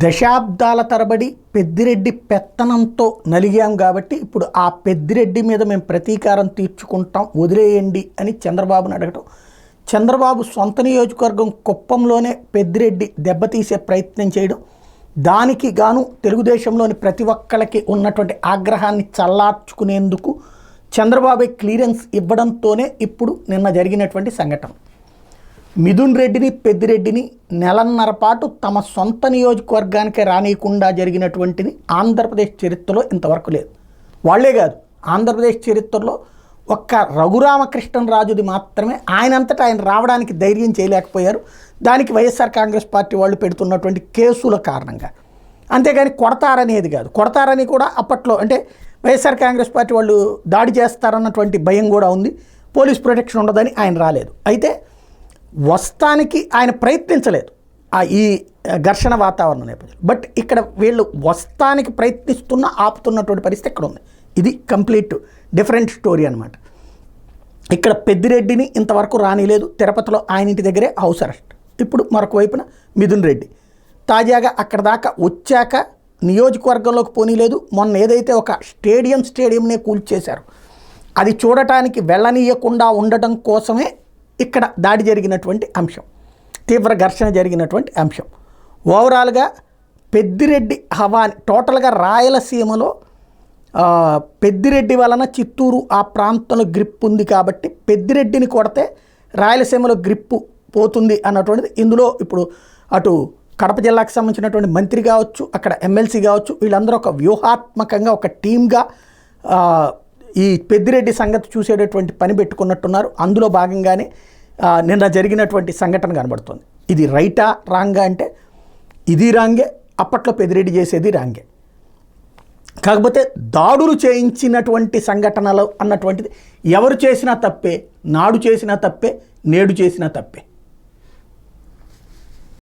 దశాబ్దాల తరబడి పెద్దిరెడ్డి పెత్తనంతో నలిగాం కాబట్టి ఇప్పుడు ఆ పెద్దిరెడ్డి మీద మేము ప్రతీకారం తీర్చుకుంటాం వదిలేయండి అని చంద్రబాబుని అడగటం, చంద్రబాబు సొంత నియోజకవర్గం కుప్పంలోనే పెద్దిరెడ్డి దెబ్బతీసే ప్రయత్నం చేయడం, దానికి గాను తెలుగుదేశంలోని ప్రతి ఒక్కళ్ళకి ఉన్నటువంటి ఆగ్రహాన్ని చల్లార్చుకునేందుకు చంద్రబాబు క్లియరెన్స్ ఇవ్వడంతోనే ఇప్పుడు నిన్న జరిగినటువంటి సంఘటన. మిథున్ రెడ్డిని పెద్దిరెడ్డిని నెలన్నర పాటు తమ సొంత నియోజకవర్గానికే రానియకుండా జరిగినటువంటిది ఆంధ్రప్రదేశ్ చరిత్రలో ఇంతవరకు లేదు. వాళ్లే కాదు, ఆంధ్రప్రదేశ్ చరిత్రలో ఒక్క రఘురామకృష్ణరాజుది మాత్రమే ఆయనంతటా ఆయన రావడానికి ధైర్యం చేయలేకపోయారు. దానికి వైఎస్ఆర్ కాంగ్రెస్ పార్టీ వాళ్ళు పెడుతున్నటువంటి కేసుల కారణంగా, అంతేగాని కొడతారనేది కాదు. కొడతారని కూడా అప్పట్లో అంటే వైఎస్ఆర్ కాంగ్రెస్ పార్టీ వాళ్ళు దాడి చేస్తారన్నటువంటి భయం కూడా ఉంది, పోలీస్ ప్రొటెక్షన్ ఉండదని ఆయన రాలేదు. అయితే వస్తానికి ఆయన ప్రయత్నించలేదు ఈ ఘర్షణ వాతావరణం నేపథ్యంలో. బట్ ఇక్కడ వీళ్ళు వస్తానికి ప్రయత్నిస్తున్న ఆపుతున్నటువంటి పరిస్థితి ఇక్కడ ఉంది. ఇది కంప్లీట్ డిఫరెంట్ స్టోరీ అనమాట. ఇక్కడ పెద్దిరెడ్డిని ఇంతవరకు రానిలేదు, తిరుపతిలో ఆయన ఇంటి దగ్గరే హౌస్ అరెస్ట్. ఇప్పుడు మరొక వైపున మిథున్ రెడ్డి తాజాగా అక్కడ దాకా వచ్చాక నియోజకవర్గంలోకి పోనీలేదు. మొన్న ఏదైతే ఒక స్టేడియంనే కూల్చేశారు, అది చూడటానికి వెళ్ళనీయకుండా ఉండటం కోసమే ఇక్కడ దాడి జరిగినటువంటి అంశం, తీవ్ర ఘర్షణ జరిగినటువంటి అంశం. ఓవరాల్గా పెద్దిరెడ్డి హవాని టోటల్గా రాయలసీమలో పెద్దిరెడ్డి వలన చిత్తూరు ఆ ప్రాంతంలో గ్రిప్ ఉంది కాబట్టి పెద్దిరెడ్డిని కొడితే రాయలసీమలో గ్రిప్పు పోతుంది అన్నటువంటిది ఇందులో ఇప్పుడు అటు కడప జిల్లాకు సంబంధించినటువంటి మంత్రి కావచ్చు, అక్కడ ఎమ్మెల్సీ కావచ్చు, వీళ్ళందరూ ఒక వ్యూహాత్మకంగా ఒక టీమ్గా ఈ పెద్దిరెడ్డి సంగతి చూసేటటువంటి పని పెట్టుకున్నట్టున్నారు. అందులో భాగంగానే నిన్న జరిగినటువంటి సంఘటన కనబడుతుంది. ఇది రైటా రాంగా అంటే ఇది రాంగే, అప్పట్లో పెద్దిరెడ్డి చేసేది రాంగే. కాకపోతే దాడులు చేయించినటువంటి సంఘటనలు అన్నటువంటిది ఎవరు చేసినా తప్పే, నాడు చేసినా తప్పే, నేడు చేసినా తప్పే.